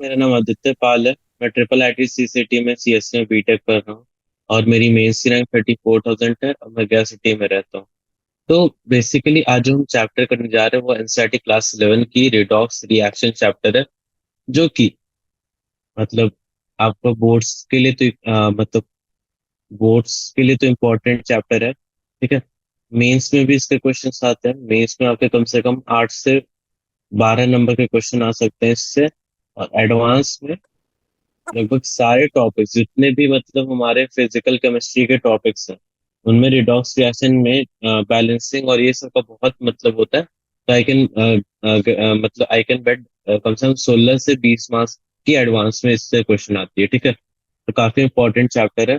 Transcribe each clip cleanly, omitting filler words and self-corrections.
मेरा नाम आदित्य पाल है। मैं ट्रिपल आईटी सीसीटी में सीएससी में बीटेक कर रहा हूँ। और मेरी मेंस की रैंक 34,000 है और मैं गया सिटी में रहता हूँ। तो बेसिकली आज जो हम चैप्टर करने जा रहे हैं वो एनसीईआरटी क्लास 11 की रिडॉक्स रिएक्शन चैप्टर है। जो कि मतलब आपको बोर्ड्स के लिए तो मतलब बोर्ड्स के लिए तो इम्पोर्टेंट चैप्टर है। ठीक है। मेंस में भी इसके क्वेश्चंस आते हैं। मेंस में आपके कम से कम 8 से 12 नंबर के क्वेश्चन आ सकते हैं इससे। और एडवांस में लगभग सारे टॉपिक्स जितने भी मतलब हमारे फिजिकल केमिस्ट्री के टॉपिक्स हैं उनमें रिडॉक्स रिएक्शन में बैलेंसिंग और ये सब का बहुत मतलब होता है। तो आई कैन मतलब आई कैन बेट कम से कम 16 से 20 मार्क्स की एडवांस में इससे क्वेश्चन आती है। ठीक है। तो काफी इंपॉर्टेंट चैप्टर है।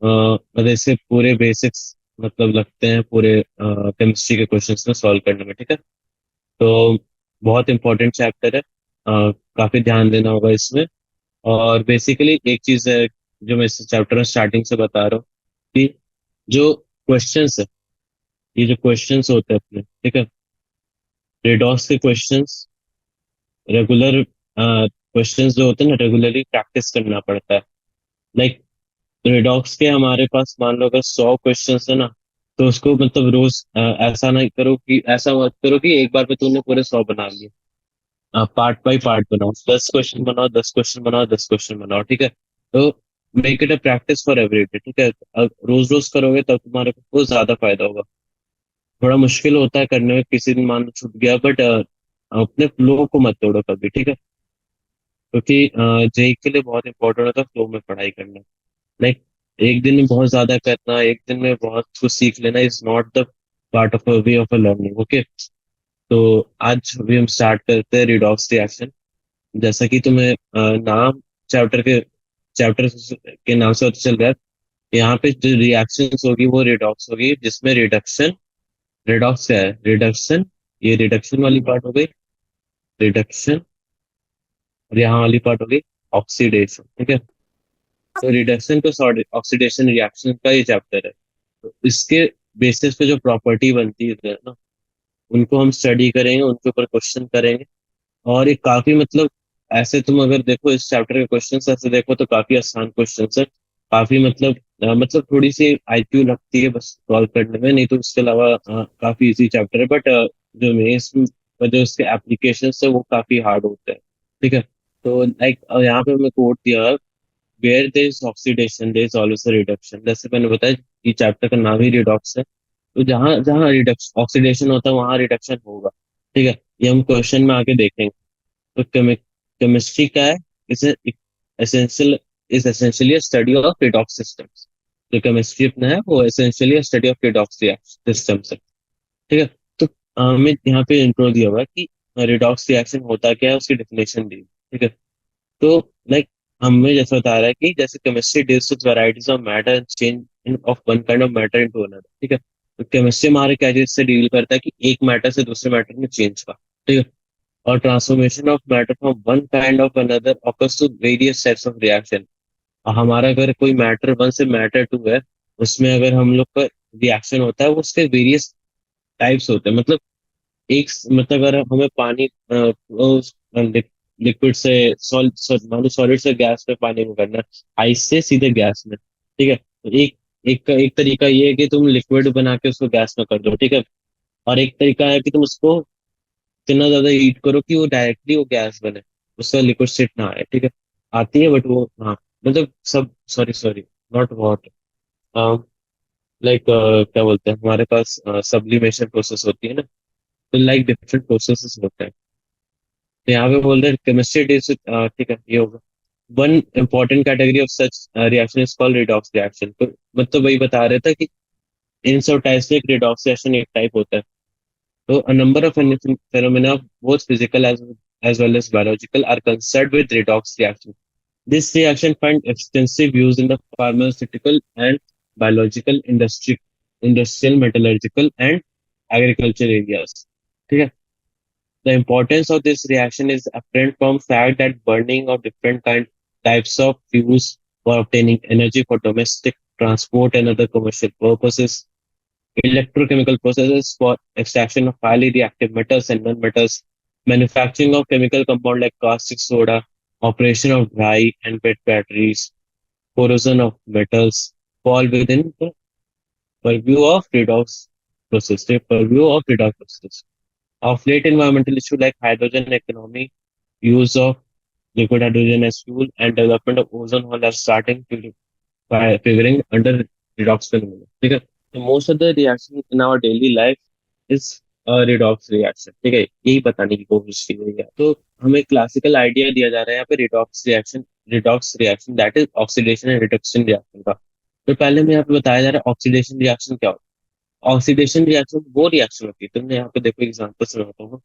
मतलब इससे पूरे बेसिक्स मतलब लगते हैं पूरे केमिस्ट्री के क्वेश्चंस में सॉल्व करने में। ठीक है। तो बहुत इंपॉर्टेंट चैप्टर है। काफी ध्यान देना होगा इसमें। और बेसिकली एक चीज है जो मैं इस चैप्टर में स्टार्टिंग से बता रहा हूँ कि जो क्वेश्चंस है, ये जो क्वेश्चंस होते हैं अपने, ठीक है, रेडॉस के क्वेश्चंस रेगुलर क्वेश्चंस जो होते हैं ना रेगुलरली प्रैक्टिस करना पड़ता है। लाइक रेडॉक्स के हमारे पास मान लो अगर 100 क्वेश्चंस है ना, तो उसको मतलब रोज ऐसा नहीं करो कि ऐसा मत करो कि एक बार में तूने पूरे 100 बना लिए। पार्ट बाय पार्ट बनाओ, 10 क्वेश्चन बनाओ, 10 क्वेश्चन बनाओ, 10 क्वेश्चन बनाओ। ठीक है। तो make it a practice for every day. ठीक है। रोज रोज करोगे तब तुम्हारे को बहुत ज्यादा फायदा होगा। थोड़ा मुश्किल होता है करने में, किसी दिन मान लो छूट गया, बट अपने फ्लो को मत तोड़ो कभी। ठीक है। क्योंकि जेई के लिए बहुत इंपॉर्टेंट होता है फ्लो में पढ़ाई करना। लाइक एक दिन में बहुत ज्यादा करना, एक दिन में बहुत कुछ सीख लेना is not the part of a way of a learning. Okay. तो आज भी हम स्टार्ट करते हैं रिडॉक्स रिएक्शन। जैसा कि तुम्हें नाम चैप्टर के चैप्टर के नाम से पता चल रहा है, यहाँ पे जो रिएक्शंस होगी वो रिडॉक्स होगी, जिसमें रिडक्शन, रिडॉक्स क्या है, रिडक्शन, ये रिडक्शन वाली पार्ट हो गई, रिडक्शन। और यहाँ वाली पार्ट हो गई ऑक्सीडेशन। ठीक है। तो रिडक्शन को ऑक्सीडेशन रिएक्शन का ये चैप्टर है। तो इसके बेसिस पे जो प्रॉपर्टी बनती है ना, उनको हम स्टडी करेंगे, उनके ऊपर क्वेश्चन करेंगे। और ये काफी मतलब ऐसे तुम अगर देखो इस चैप्टर के क्वेश्चंस ऐसे देखो तो काफी आसान क्वेश्चंस है। काफी मतलब मतलब थोड़ी सी आईक्यू लगती है बस सॉल्व करने में, नहीं तो उसके अलावा काफी इजी चैप्टर है। बट जो मेंस में जो उसके एप्लीकेशन है वो काफी हार्ड होते हैं। ठीक है। तो लाइक यहाँ पे मैं कोट दिया, where there is oxidation there is always a reduction. जैसे मैंने बताया कि चैप्टर का नाम ही रिडॉक्स है। तो जहाँ जहाँ रिडक्शन ऑक्सीडेशन होता है वहां रिडक्शन होगा। ठीक है। ये हम क्वेश्चन में आके देखेंगे। तो केमिस्ट्री क्या है, इसे essential is essentially study of redox systems. जो केमिस्ट्री अपना है वो essentially study of redox systems है। ठीक है। तो हमें यहाँ पे इंट्रो दिया हुआ है कि रिडॉक्स रिएक्शन होता क्या है, उसकी डेफिनेशन दी है। ठीक है। तो लाइक हमें जैसे बता रहा है कि जैसे chemistry deals with varieties of matter and change in of one kind of matter into another. ठीक है। तो केमिस्ट्री हमारे क्या चीज से डील करता है कि एक मैटर से दूसरे मैटर में चेंज का। ठीक है। और transformation of matter from one kind of another occurs through various types of reaction. हमारा अगर कोई मैटर वन से मैटर टू है, उसमें अगर हम लोग का रिएक्शन होता है वो उसके वेरियस टाइप्स होते हैं। मतलब एक मतलब अगर हमें पानी लिक्विड से मान लो सॉलिड से गैस में पानी में करना है, आइस से सीधे गैस में। ठीक है। तो एक तरीका ये है कि तुम लिक्विड बना के उसको गैस में कर दो। ठीक है। और एक तरीका है कि तुम उसको इतना ज्यादा हीट करो कि वो डायरेक्टली वो गैस बने, उसका लिक्विड स्टेट ना आए। ठीक है। आती है बट वो हाँ मतलब सब sorry sorry not what, like क्या बोलते हैं हमारे पास सब्लिमेशन प्रोसेस होती है ना। तो लाइक डिफरेंट प्रोसेसेस होते हैं। तो यहाँ पे बोल रहे हैं केमिस्ट्री डील्स विद, ठीक है ये होगा। One important category of such reaction is called redox reaction. तो मतलब वही बता रहे थे कि इन सब टाइप्स में एक रिडॉक्स रिएक्शन एक टाइप होता है। So a number of phenomena, both physical as well as biological, are concerned with redox reaction. This reaction finds extensive use in the pharmaceutical and biological industry, industrial, metallurgical, and agriculture areas. ठीक है? The importance of this reaction is apparent from fact that burning of different types of fuels for obtaining energy for domestic transport and other commercial purposes, electrochemical processes for extraction of highly reactive metals and non-metals, manufacturing of chemical compound like caustic soda, operation of dry and wet batteries, corrosion of metals fall within the purview of redox process. The purview of redox process. Of late, environmental issues like hydrogen economy, use of liquid hydrogen as fuel, and development of ozone hole are starting to by figuring under redox phenomenon. ठीक है? So most of the reaction in our daily life is a redox reaction. ठीक है? यही बताने की कोशिश की गई है. तो हमें क्लासिकल आइडिया दिया जा रहा है यहाँ पे redox reaction that is oxidation and reduction reaction का. तो पहले में यहाँ पे बताया जा रहा है ऑक्सीडेशन रिएक्शन क्या होता है. ऑक्सीडेशन रिएक्शन वो रिएक्शन होती है. तुमने यहाँ पे देखो एग्जाम्पल सुनाता हूँ.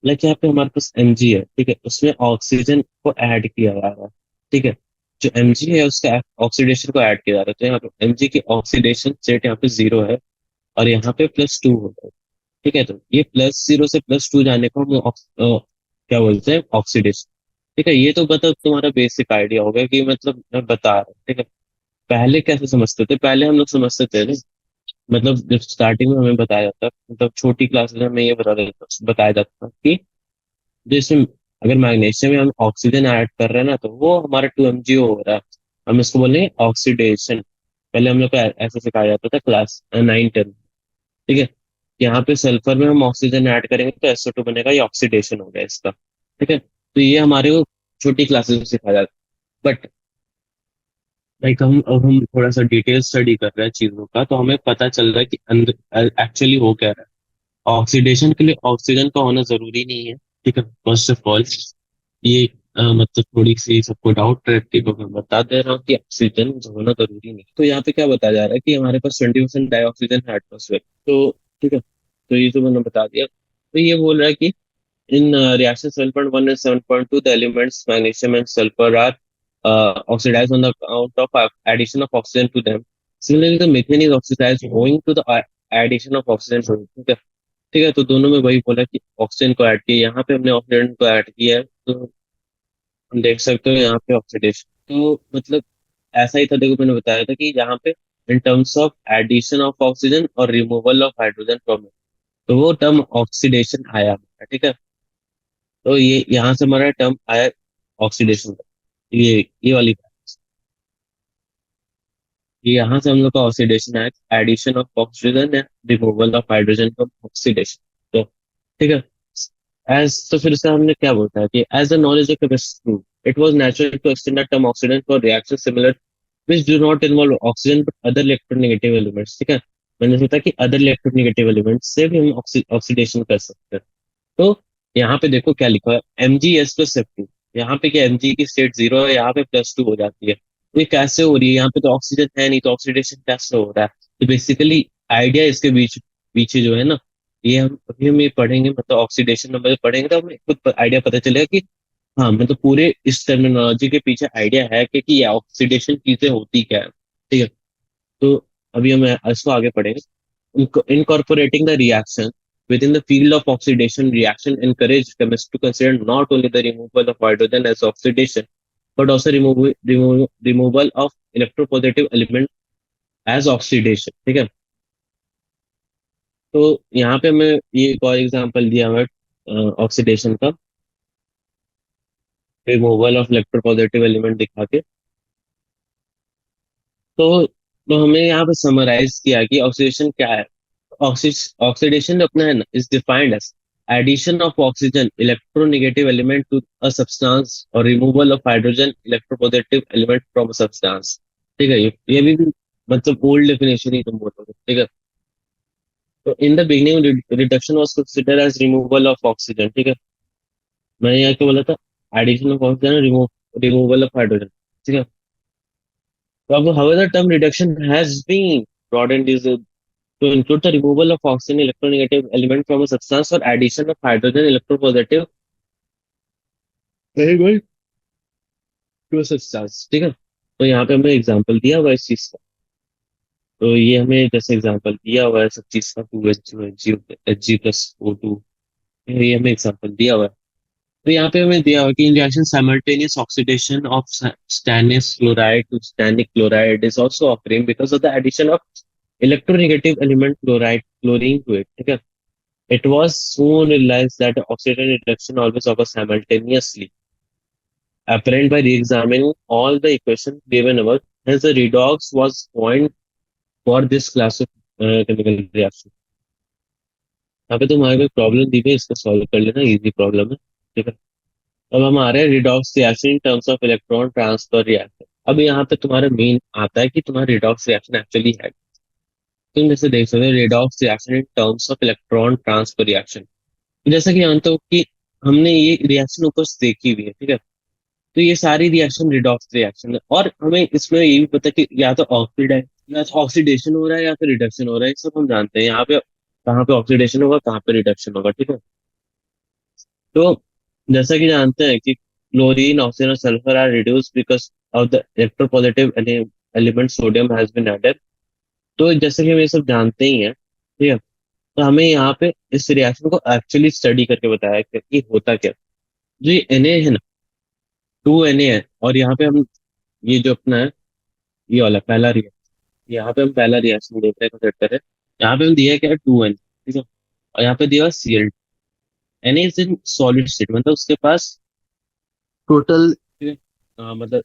लाइक यहाँ पे हमारे पास एमजी है. ठीक है, उसमें ऑक्सीजन को ऐड किया जा रहा है. ठीक है, जो एमजी है उसका ऑक्सीडेशन को ऐड किया जा रहा है. तो यहाँ पे एमजी की ऑक्सीडेशन स्टेट यहाँ पे 0 है और यहाँ पे +2 होता है. ठीक है, तो ये +0 से +2 जाने को हम क्या बोलते हैं, ऑक्सीडेशन. ठीक है, ये तो मतलब तुम्हारा बेसिक आइडिया होगा कि मतलब मैं बता रहा हूँ. ठीक है, पहले कैसे समझते थे, पहले हम लोग समझते थे ना, मतलब जब स्टार्टिंग में हमें बताया जाता, मतलब छोटी क्लास में हमें ये बताया जाता था कि जैसे अगर मैग्नीशियम में हम ऑक्सीजन ऐड कर रहे हैं ना, तो वो हमारा 2 MgO हो रहा है. हम इसको बोलेंगे ऑक्सीडेशन. पहले हम लोग को ऐसे सिखाया जाता था क्लास 9 10. ठीक है, यहाँ पे सल्फर में हम ऑक्सीजन ऐड करेंगे तो SO2 बनेगा, ये ऑक्सीडेशन हो गया इसका. ठीक है, तो ये हमारे को छोटी क्लासेस में सिखाया जाता है. बट लाइक हम अब हम थोड़ा सा डिटेल स्टडी कर रहे हैं चीजों का, तो हमें पता चल रहा है कि अंदर एक्चुअली हो क्या रहा है. ऑक्सीडेशन के लिए ऑक्सीजन का होना जरूरी नहीं है. ठीक है, फर्स्ट ऑफ ऑल ये मतलब थोड़ी सी सबको डाउट रहती है, तो मैं बता दे रहा हूँ कि ऑक्सीजन होना जरूरी नहीं. तो यहाँ पे क्या बताया जा रहा है कि हमारे पास 20% डाइऑक्सीजन है एटमोसफेयर. तो ठीक है, तो ये तो मैंने बता दिया. तो ये बोल रहा है कि in reaction 7.1 and 7.2, the elements magnesium and sulfur are oxidized on the account of addition of oxygen to them. Similarly, the methane is oxidized owing to the addition of oxygen to it. ठीक है, ठीक है, तो दोनों में वही बोला कि ऑक्सीजन को ऐड किया, यहाँ पे हमने ऑक्सीजन को ऐड किया है. तो हम देख सकते हो यहाँ पे ऑक्सीडेशन. तो मतलब ऐसा ही था, देखो मैंने बताया था कि यहाँ पे in terms of addition of oxygen और removal of hydrogen from it, तो वो टर्म ऑक्सीडेशन आया. ठीक है, तो ये यहाँ से हमारा टर्म आया ऑक्सीडेशन का. ये वाली बात. ये यहाँ से हम लोग का ऑक्सीडेशन आया, एडिशन ऑफ ऑक्सीजन है, removal of hydrogen from oxidation. तो ठीक है, एज तो फिर से हमने क्या बोलता है कि as the knowledge of chemistry it was natural to extend the term oxidant for reaction similar which do not involve oxygen but other electronegative elements. ठीक है, मैंने सोचा कि अदर इलेक्ट्रोनेगेटिव एलिमेंट्स से भी हम ऑक्सीडेशन कर सकते हैं. तो यहाँ पे देखो क्या लिखा है, MgS+F2. यहाँ पे क्या एमजी की स्टेट 0 है, यहाँ पे +2 हो जाती है. ये कैसे हो रही है, यहाँ पे तो ऑक्सीजन है नहीं, तो ऑक्सीडेशन कैसे हो रहा है. तो बेसिकली आइडिया इसके बीच पीछे जो है ना, ये हम ये पढ़ेंगे, मतलब ऑक्सीडेशन नंबर पढ़ेंगे तो हमें खुद आइडिया पता चलेगा कि हाँ, मतलब पूरे इस टर्मिनोलॉजी के पीछे आइडिया है कि ये ऑक्सीडेशन चीजें होती क्या है. ठीक है, तो अभी हम इसको आगे पढ़ेंगे. Incorporating the reaction within the field of oxidation reaction encourage chemists to consider not only the removal of hydrogen as oxidation, but also removal of electropositive element as oxidation. ठीक है, तो यहाँ पे हमें ये एक और एग्जांपल दिया हुआ है ऑक्सीडेशन का, रिमूवल ऑफ इलेक्ट्रोपॉजिटिव एलिमेंट दिखा के. तो हमें यहाँ पे समराइज किया कि ऑक्सीडेशन क्या है. Oxidation अपना है ना is defined as addition of oxygen electronegative element to a substance or removal of hydrogen electropositive element from a substance. ठीक है, ये भी मतलब ओल्ड डेफिनेशन ही तुम बोलोगे. ठीक है, तो in the beginning reduction was considered as removal of oxygen. ठीक है, मैंने यहाँ क्या बोला था, addition of oxygen, removal of hydrogen. ठीक है, तो अब however the term reduction has been broadened is to include the removal of oxygen electronegative element from a substance or addition of hydrogen electropositive element to a substance. ठीक है, तो यहाँ पे हमें एग्जांपल दिया हुआ है इस चीज का. तो ये हमें जैसे एग्जांपल दिया हुआ है सब चीज का, 2H2Hg+O2, ये हमें एग्जांपल दिया हुआ है. तो यहाँ पे हमें दिया हुआ है कि in reaction simultaneous oxidation of stannous chloride to stannic chloride is also occurring because of the addition of electronegative element chloride chlorine to it. ठीक है, it was soon realized that oxidation reduction always occurs simultaneously. apparent by re-examining all the equations given above. Hence, the redox was point for this class of chemical reaction. यहाँ पे तुम्हारे को problem दी हुई है, इसको solve कर लेना, easy problem है। ठीक है। अब हम आ रहे हैं redox reaction in terms of electron transfer reaction. अब यहाँ पे तुम्हारा मेन आता है कि तुम्हारा रिडॉक्स रिएक्शन एक्चुअली है। तुम जैसे देख सकते हो redox reaction in terms of electron transfer reaction. जैसा कि जानते हो कि हमने ये रिएक्शन ऊपर से देखी हुई है। ठीक है। तो ये सारी रिएक्शन रिडॉक्स रिएक्शन है, और हमें इसमें ये भी पता है कि या तो ऑक्सीडेशन हो रहा है या फिर रिडक्शन हो रहा है, ये सब हम जानते हैं। यहाँ पे कहाँ पे ऑक्सीडेशन होगा, कहाँ पे रिडक्शन होगा। ठीक है। तो जैसा कि जानते हैं कि क्लोरीन, ऑक्सीजन और sulphur are reduce because of the electropositive element sodium has been added. तो जैसे कि हम ये सब जानते ही हैं, ठीक है। तो हमें यहाँ पे इस रिएक्शन को एक्चुअली स्टडी करके बताया कि ये होता क्या। जो ये Na है ना, 2Na है, और यहाँ पे हम ये जो अपना है, ये वाला पहला रिएक्शन, यहाँ पे हम पहला रिएक्शन देख रहे हैं, कंसिडर कर रहे हैं। यहाँ पे हम दिया है क्या, 2N, ठीक है। और यहाँ पे दिया Cl। Na is in solid state, मतलब उसके पास टोटल मतलब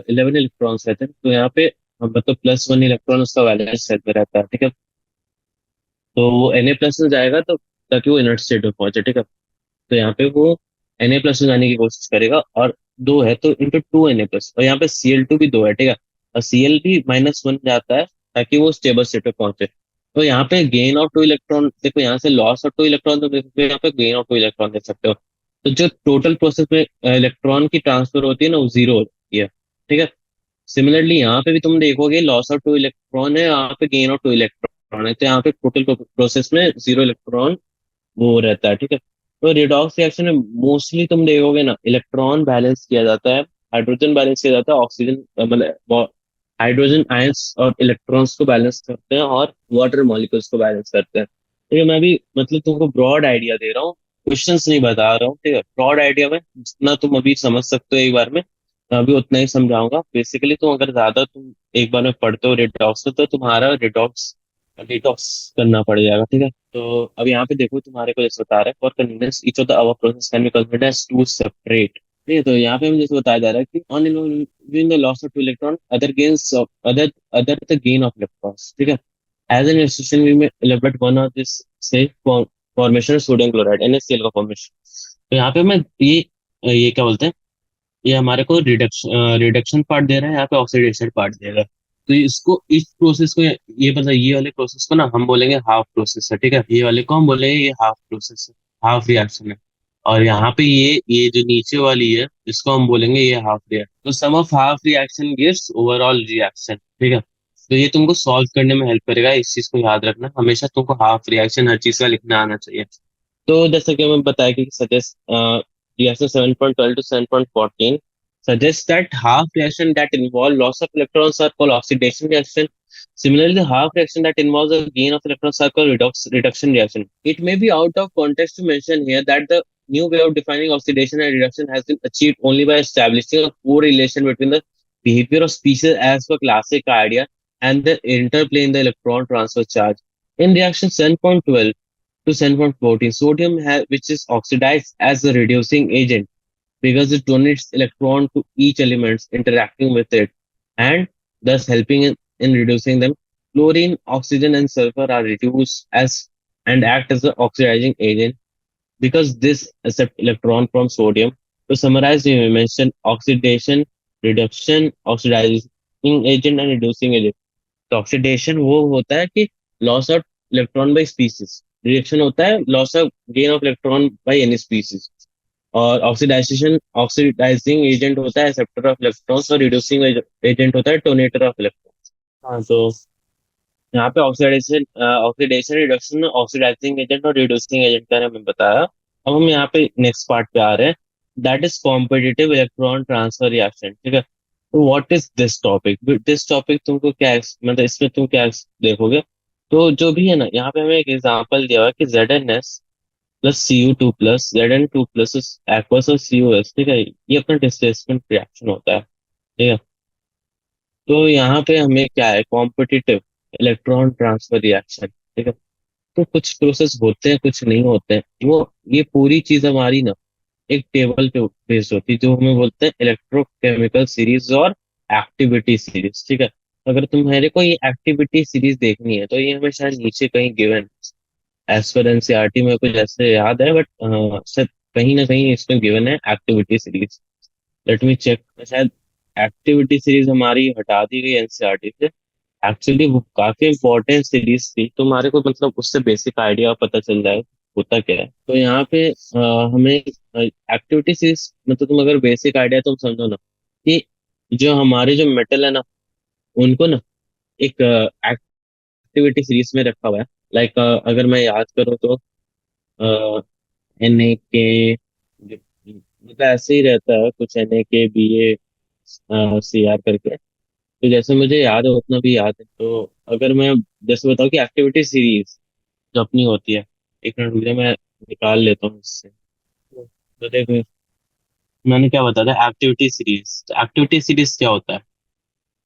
11 इलेक्ट्रॉन्स रहते हैं। तो यहाँ पे मतलब +1 इलेक्ट्रॉन उसका वैलेंस सेट में रहता है। ठीक है। तो वो Na+ में जाएगा, तो ताकि वो इनर्ट स्टेट में पहुंचे। ठीक है। तो यहाँ पे वो Na+ में जाने की कोशिश करेगा, और दो है तो इंटू 2Na+, और यहाँ पे Cl2 भी दो है। ठीक है। और Cl भी -1 जाता है, ताकि वो स्टेबल स्टेट पे पहुंचे। तो यहाँ पे गेन ऑफ 2 इलेक्ट्रॉन देखो, यहाँ से लॉस ऑफ 2 इलेक्ट्रॉन तो देख सकते हो, यहाँ पे गेन ऑफ 2 इलेक्ट्रॉन देख सकते हो। तो जो टोटल प्रोसेस में इलेक्ट्रॉन की ट्रांसफर होती है ना, वो 0 होती है। ठीक है। सिमिलरली यहाँ पे भी तुम देखोगे लॉस ऑफ 2 इलेक्ट्रॉन है, यहाँ पे गेन ऑफ 2 इलेक्ट्रॉन है। तो यहाँ पे टोटल प्रोसेस में 0 इलेक्ट्रॉन वो रहता है। ठीक है। तो रिडॉक्स रिएक्शन में मोस्टली तुम देखोगे ना, इलेक्ट्रॉन बैलेंस किया जाता है, हाइड्रोजन बैलेंस किया जाता है, ऑक्सीजन मतलब हाइड्रोजन आयंस और इलेक्ट्रॉन्स को बैलेंस करते हैं, और वाटर मॉलिक्यूल्स को बैलेंस करते हैं। ठीक है। मैं भी मतलब तुमको ब्रॉड आइडिया दे रहा हूँ, क्वेश्चंस नहीं बता रहा हूँ। ठीक है। ब्रॉड आइडिया में जितना तुम अभी समझ सकते हो एक बार में, मैं अभी उतना ही समझाऊंगा। बेसिकली तुम अगर ज्यादा तुम एक बार में पढ़ते हो रिडॉक्स, तो तुम्हारा रिडॉक्स डिटॉक्स करना पड़ जाएगा। ठीक है। तो अब यहाँ पे देखो, तुम्हारे को जैसे बता रहा है, for convenience each of the our process can be considered as two separate. ठीक है। तो यहाँ पे हमें जैसे बताया जा रहा है कि on involving the loss of 2 electron, other gains of other the gain of electrons. ठीक है। एज एन illustration वी में elaborate one of this say formation sodium chloride NaCl का फॉर्मेशन। तो यहाँ पे मैं ये क्या बोलते हैं, ये हमारे को रिडक्शन पार्ट दे रहा है, यहाँ पे ऑक्सीडेशन पार्ट देगा। तो इसको इस प्रोसेस को ये पता है, ये वाले प्रोसेस को ना हम बोलेंगे हाफ प्रोसेस है। ठीक है। ये वाले को हम बोलेंगे ये हाफ प्रोसेस है, हाफ रिएक्शन है। और यहाँ पे ये जो नीचे वाली है, इसको हम बोलेंगे ये हाफ रिएक्शन। तो sum of half reaction gives overall reaction. ठीक है। तो ये तुमको सॉल्व करने में हेल्प करेगा, इस चीज को याद रखना हमेशा, तुमको हाफ रिएक्शन हर चीज का लिखना आना चाहिए। तो जैसे कि हमें बताया कि suggest reaction 7.12 to 7.14 suggests that half reaction that involve loss of electrons are called oxidation reaction. Similarly, the half reaction that involves a gain of electrons are called reduction reaction. It may be out of context to mention here that the new way of defining oxidation and reduction has been achieved only by establishing a correlation between the behavior of species as per classic idea and the interplay in the electron transfer charge. In reaction 7.12 to 7.14, sodium which is oxidized as a reducing agent because it donates electron to each element interacting with it, and thus helping in reducing them. Chlorine, oxygen, and sulfur are reduced as and act as the oxidizing agent because this accept electron from sodium. To summarize, we mentioned oxidation, reduction, oxidizing agent, and reducing agent. तो oxidation वो होता है कि loss of electron by species, reaction होता है loss of gain of electron by any species, और oxidisation oxidising agent होता है एक्सेप्टर ऑफ इलेक्ट्रॉन्स, और रिड्यूसिंग एजेंट होता है डोनेटर ऑफ इलेक्ट्रॉन्स। हाँ, तो यहाँ पे oxidisation oxidation, reduction, oxidising agent और रिड्यूसिंग एजेंट का मैंने बताया। अब हम यहाँ पे नेक्स्ट पार्ट पे आ रहे हैं, that is competitive electron transfer reaction. ठीक है। तो what is this topic, this topic तुमको क्या मतलब इसमें तुम क्या देखोगे। तो जो भी है ना, यहाँ पे हमें एक एग्जांपल दिया हुआ है कि ZnS+Cu2+ Zn2+ एक्वस और CuS। ठीक है। ये अपना डिस्प्लेसमेंट रिएक्शन होता है। ठीक है। तो यहाँ पे हमें क्या है, कॉम्पिटिटिव इलेक्ट्रॉन ट्रांसफर रिएक्शन। ठीक है। तो कुछ प्रोसेस होते हैं, कुछ नहीं होते हैं। वो ये पूरी चीज हमारी ना एक टेबल पे बेस्ड होती है जो हमें बोलते हैं इलेक्ट्रोकेमिकल सीरीज और एक्टिविटी सीरीज। ठीक है, अगर तुम्हारे को ये एक्टिविटी सीरीज देखनी है तो ये हमें शायद नीचे कहीं गिवन, एज पर एनसीईआरटी में कुछ ऐसे याद है, बट शायद कहीं ना कहीं इसमें गिवन है activity series. Let me check. शायद एक्टिविटी सीरीज हमारी हटा दी गई एनसीईआरटी से। एक्चुअली वो काफी इंपॉर्टेंट सीरीज थी, तुम्हारे को मतलब उससे बेसिक आइडिया पता चल जाए होता क्या है। तो यहाँ पे हमें एक्टिविटी सीरीज मतलब तुम अगर बेसिक आइडिया तुम समझो ना कि जो हमारे जो मेटल है ना उनको ना एक एक्टिविटी सीरीज में रखा हुआ है। लाइक अगर मैं याद करूँ तो NaK, मतलब ऐसे ही रहता है कुछ, NaK, Cr करके। तो जैसे मुझे याद है उतना भी याद है। तो अगर मैं जैसे बताऊँ कि एक्टिविटी सीरीज जो अपनी होती है, एक मिनट रुक जा, मैं निकाल लेता हूँ इससे। तो देखो, मैंने क्या बताया था, एक्टिविटी सीरीज। एक्टिविटी सीरीज क्या होता है,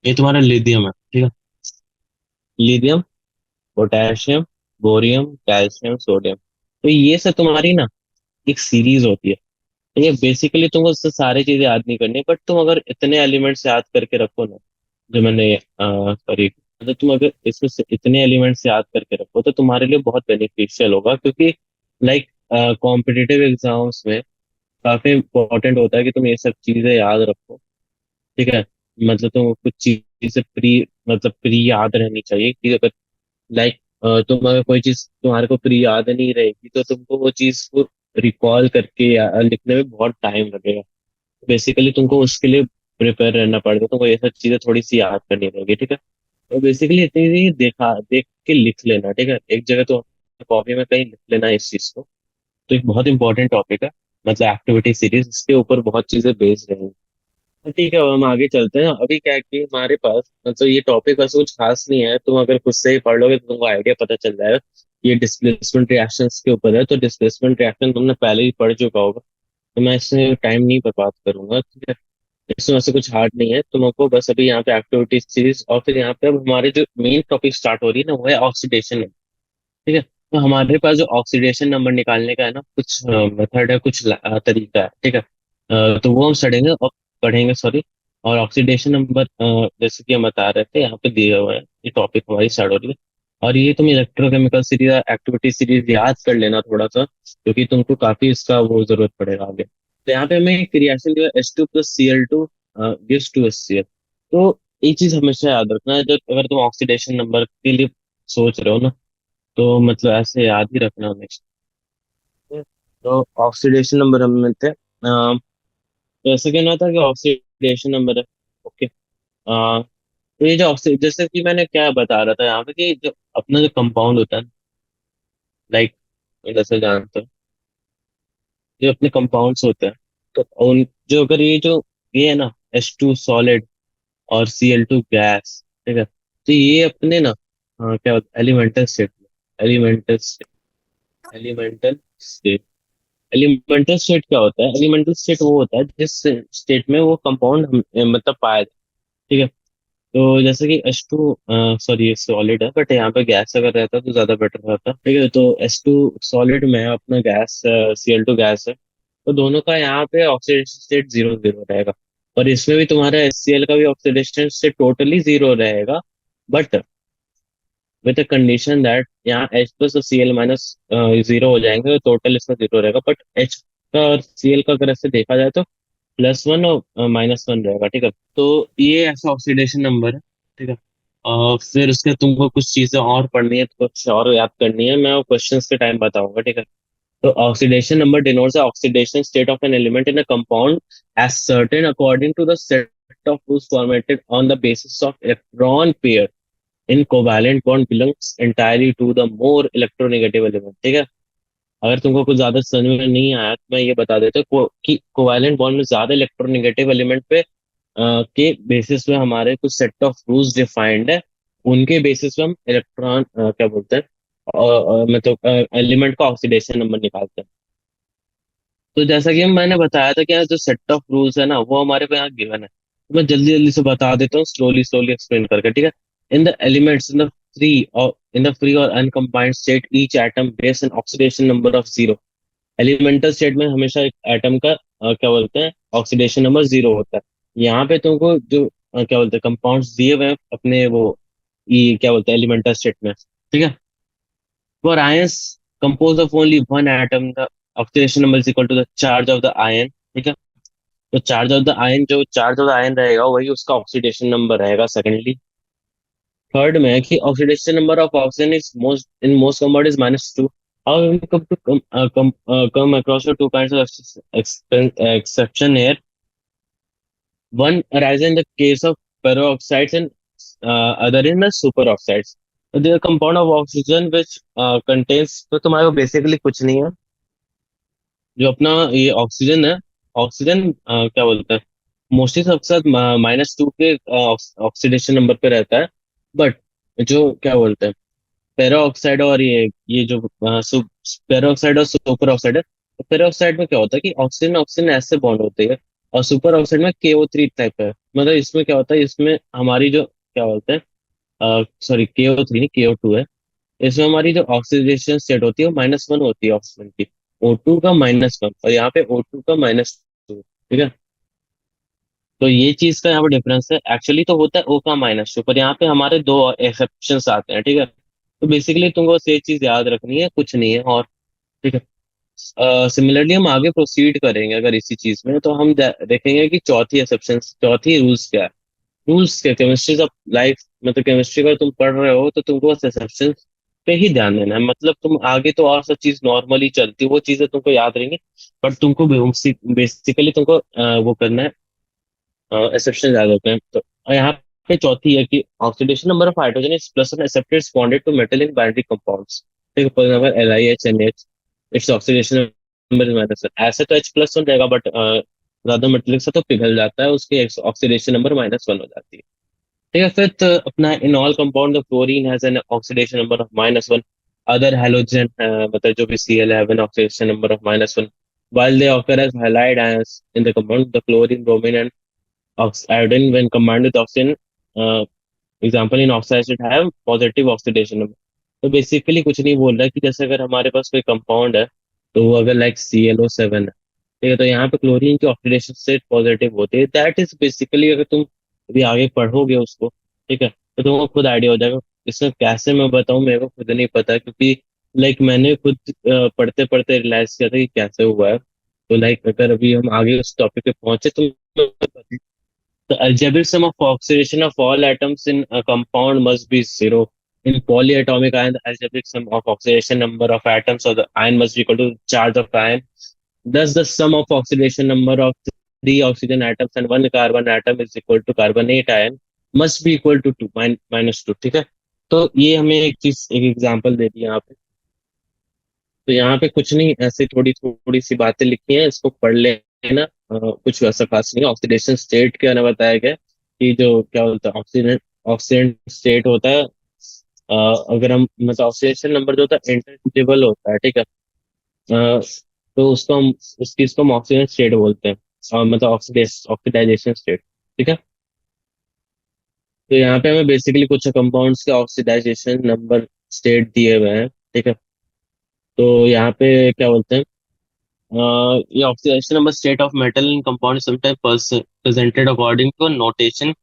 ये तुम्हारा लिथियम है, ठीक है। Lithium, potassium, bohrium, calcium, sodium, तो ये सब तुम्हारी ना एक सीरीज होती है। तो ये बेसिकली तुमको उससे सारी चीजें याद नहीं करनी, बट तुम अगर इतने एलिमेंट्स याद करके रखो ना, जो मैंने सॉरी, मतलब तुम अगर इसमें से इतने एलिमेंट्स याद करके रखो तो तुम्हारे लिए बहुत बेनिफिशियल होगा, क्योंकि लाइक कॉम्पिटिटिव एग्जाम्स में काफी इंपॉर्टेंट होता है कि तुम ये सब चीजें याद रखो। ठीक है, मतलब तुम कुछ चीजें मतलब प्री याद रहनी चाहिए कि अगर लाइक तुम अगर कोई चीज तुम्हारे को प्री याद नहीं रहेगी तो तुमको वो चीज को रिकॉल करके या लिखने में बहुत टाइम लगेगा। बेसिकली तुमको उसके लिए प्रिपेयर रहना पड़ेगा, तुमको ये सब चीजें थोड़ी सी याद करनी रहेगी। ठीक है, तो बेसिकली इतनी ही देखा देख के लिख लेना, ठीक है, एक जगह तो कॉपी में कहीं लिख लेना इस चीज को। तो एक बहुत इंपॉर्टेंट टॉपिक है, मतलब एक्टिविटी सीरीज, इसके ऊपर बहुत चीजें बेस्ड रहेंगी। तो ठीक है, अब हम आगे चलते हैं। अभी क्या है कि हमारे पास मतलब ये टॉपिक वैसे कुछ खास नहीं है, तुम अगर खुद से ही पढ़ लोगे तो तुमको आइडिया पता चल जाएगा। ये डिस्प्लेसमेंट रिएक्शंस के ऊपर है, तो डिस्प्लेसमेंट रिएक्शन तुमने पहले ही पढ़ चुका होगा, तो मैं इसमें टाइम नहीं बर्बाद करूंगा। ठीक है, इसमें वैसे कुछ हार्ड नहीं है तुमको, बस अभी यहाँ पे एक्टिविटी सीरीज और फिर यहाँ पे अब हमारे जो मेन टॉपिक स्टार्ट हो रही है ना वो है ऑक्सीडेशन। ठीक है, तो हमारे पास जो ऑक्सीडेशन नंबर निकालने का है ना कुछ मेथड है, कुछ तरीका है। ठीक है, तो वो हम पढ़ेंगे और पढ़ेंगे, सॉरी। और ऑक्सीडेशन नंबर जैसे कि हम बता रहे थे यहाँ पे दिए हुए हैं, ये टॉपिक हमारी स्टार्ट हो रही है। और ये तुम इलेक्ट्रोकेमिकल सीरीज एक्टिविटी सीरीज याद कर लेना थोड़ा सा, क्योंकि तुमको काफी इसका वो जरूरत पड़ेगा आगे। तो यहाँ पे हमें एक रिएक्शन जो है H2 + Cl2 gives to HCl। तो ये चीज हमेशा याद रखना है जब अगर तुम ऑक्सीडेशन नंबर के लिए सोच रहे हो ना, तो मतलब ऐसे याद ही रखना हमेशा। तो ऑक्सीडेशन नंबर हम मिलते हैं। तो ऐसे कहना था कि ऑक्सीडेशन नंबर है। ओके, तो ये जो ऑक्सी जैसे कि मैंने क्या बता रहा था यहाँ पे कि जो अपना जो कंपाउंड होता है, लाइक जैसे जानते हो जो अपने कंपाउंड्स होते हैं, तो उन जो अगर ये है ना H2 सॉलिड और Cl2 गैस, ठीक है, तो ये अपने ना क्या होता है एलिमेंटल स्टेट में, elemental elemental state. Elemental state क्या होता है, एलिमेंटल स्टेट वो होता है जिस स्टेट में वो कंपाउंड मतलब पाया जाए। ठीक है, तो जैसे कि H2, सॉरी ये सॉलिड है बट यहाँ पे गैस अगर रहता तो ज्यादा बेटर रहता। ठीक है, तो H2 सॉलिड में अपना गैस, Cl2 गैस है, तो दोनों का यहाँ पे ऑक्सीडेशन स्टेट 0 0 रहेगा। और इसमें भी तुम्हारा HCl का भी ऑक्सीडेशन स्टेट टोटली 0 रहेगा, बट विद कंडीशन दैट यहाँ H+ और Cl- 0 हो जाएंगे, तो टोटल इसमें 0 रहेगा। बट H का और Cl का अगर ऐसे देखा जाए तो +1 और -1 रहेगा। ठीक है, तो ये ऐसा ऑक्सीडेशन नंबर है। ठीक है, फिर उसके तुमको कुछ चीजें और पढ़नी है, कुछ और याद करनी है, मैं वो क्वेश्चंस के टाइम बताऊंगा। ठीक है, तो oxidation number denotes the oxidation state of an element in a compound as certain according to the set of rules formatted on the basis of electron pair in covalent bond belongs entirely to the more electronegative element. ठीक है, अगर तुमको कुछ ज्यादा समझ में नहीं आया तो मैं ये बता देता हूँ कि कोवैलेंट बॉन्ड में ज्यादा इलेक्ट्रोनेगेटिव एलिमेंट पे के बेसिस पे हमारे कुछ सेट ऑफ रूल्स डिफाइंड है, उनके बेसिस पे हम इलेक्ट्रॉन क्या बोलते हैं मतलब एलिमेंट का ऑक्सीडेशन नंबर निकालते हैं। तो जैसा कि मैंने बताया था कि यहाँ जो सेट ऑफ रूल्स है ना वो हमारे पे यहाँ गिवन है, तो मैं जल्दी जल्दी से बता देता हूँ, स्लोली स्लोली एक्सप्लेन करके। ठीक है, in the elements in the free और uncombined state each atom bears an oxidation number of 0। Elemental state में हमेशा एक एटम का क्या बोलते हैं ऑक्सीडेशन नंबर 0 होता है। यहाँ पे तुमको जो क्या बोलते हैं कंपाउंड्स दिए हुए हैं अपने वो ये क्या बोलते हैं एलिमेंटल स्टेट में, ठीक है। For ions compose of only one atom the oxidation number is equal to the charge of the ion, ठीक है। तो चार्ज ऑफ द आयन, जो चार्ज ऑफ द आयन रहेगा वही उसका ऑक्सीडेशन नंबर रहेगा सेकेंडली। थर्ड में है कि oxidation number of oxygen is most in most compound is -2। How we come to come across the two kinds of exception here. One arises in the case of peroxides and other in the superoxides. So the compound of oxygen which contains, तो तुम्हारे को basically कुछ नहीं है। जो अपना ये oxygen है, ऑक्सीजन क्या बोलते हैं मोस्टली सबके साथ -2 के ऑक्सीडेशन नंबर पे रहता है। बट जो क्या बोलते हैं पेरो ऑक्साइड और ये जो पेरो ऑक्साइड और सुपर ऑक्साइड है, तो पेरो ऑक्साइड में क्या होता है कि ऑक्सीजन ऑक्सीजन ऐसे बॉन्ड होते हैं, और सुपर ऑक्साइड में KO3 टाइप है। मतलब इसमें क्या होता है, इसमें हमारी जो क्या बोलते हैं सॉरी KO3 नहीं KO2 है। इसमें हमारी जो ऑक्सीडेशन स्टेट होती है वो -1 होती है ऑक्सीजन की, O2 का -1, और यहाँ पे O2 का -2, ठीक है। तो ये चीज का यहाँ पे डिफरेंस है। एक्चुअली तो होता है O का -2, पर यहाँ पे हमारे दो एक्सेप्शंस आते हैं, ठीक है। तो बेसिकली तुमको बस ये चीज याद रखनी है, कुछ नहीं है और, ठीक है। सिमिलरली हम आगे प्रोसीड करेंगे अगर इसी चीज में, तो हम देखेंगे कि चौथी एक्सेप्शन, चौथी रूल्स क्या है। रूल्स क्या, केमिस्ट्री ऑफ लाइफ, मतलब केमिस्ट्री का तुम पढ़ रहे हो तो तुमको बस एक्सेप्शन पे ही ध्यान देना है। मतलब तुम आगे तो और सब चीज नॉर्मली चलती है, वो चीजें तुमको याद रहेंगी। बट तुमको बेसिकली तुमको वो करना है, एक्सेप्शन याद होते हैं। तो यहाँ पे चौथी है कि oxidation number of hydrogen is plus one excepted bonded to metal in binary compounds, ठीक है। For example LiHNH, it's oxidation number is -1। ऐसे तो H+1 रहेगा, बट ज्यादा मेटेलिक से तो पिघल जाता है, उसकी ऑक्सीडेशन नंबर -1 हो जाती है, ठीक है। फिर तो अपना in all compound the chlorine has an oxidation number of -1। Other halogen मतलब जो भी Cl have an oxidation number of -1 while they occur as halide ions in the compound the chlorine, bromine and iodine when combined with oxygen, uh, example in oxides it have positive oxidation number। तो basically कुछ नहीं बोल रहा है कि जैसे अगर हमारे पास कोई कंपाउंड है, तो वो अगर लाइक ClO7 है, ठीक है, तो यहाँ पे क्लोरीन की ऑक्सीडेशन स्टेट पॉजिटिव होती है। दैट इज बेसिकली, अगर तुम अभी आगे पढ़ोगे उसको, ठीक है, तो तुमको खुद आइडिया हो जाएगा। इसमें कैसे मैं बताऊं मेरे को खुद नहीं पता, क्योंकि लाइक मैंने खुद पढ़ते पढ़ते रियलाइज किया था कि कैसे हुआ है। तो लाइक अगर अभी हम आगे उस टॉपिक पे पहुंचे तो the algebraic sum of oxidation of all atoms in a compound must be zero. In polyatomic ion, the algebraic sum of oxidation number of atoms of the ion must be equal to the charge of the ion. Thus, the sum of oxidation number of three oxygen atoms and one carbon atom is equal to carbonate ion must be equal to two -2, ठीक है। तो ये हमें एक चीज एक example दे दी यहाँ पे। तो यहाँ पे कुछ नहीं, ऐसे थोड़ी थोड़ी सी बातें लिखी हैं, इसको पढ़ लेना। कुछ वैसा खास नहीं। ऑक्सीडेशन स्टेट के बारे में बताया गया कि जो क्या बोलता है ऑक्सीडेंट ऑक्सीडेंट स्टेट होता है। अगर हम मतलब ऑक्सीडेशन नंबर जो होता है इंटरचेंजेबल होता है, ठीक है। तो उसको हम उस चीज को हम ऑक्सीजन स्टेट बोलते हैं, मतलब ऑक्सीडाइजेशन स्टेट, ठीक है। तो यहाँ पे हमें बेसिकली कुछ कंपाउंड्स के ऑक्सीडाइजेशन नंबर स्टेट दिए हुए हैं, ठीक है। तो यहाँ पे क्या बोलते हैं ये oxidation number state of metal in compound is sometimes presented according to a notation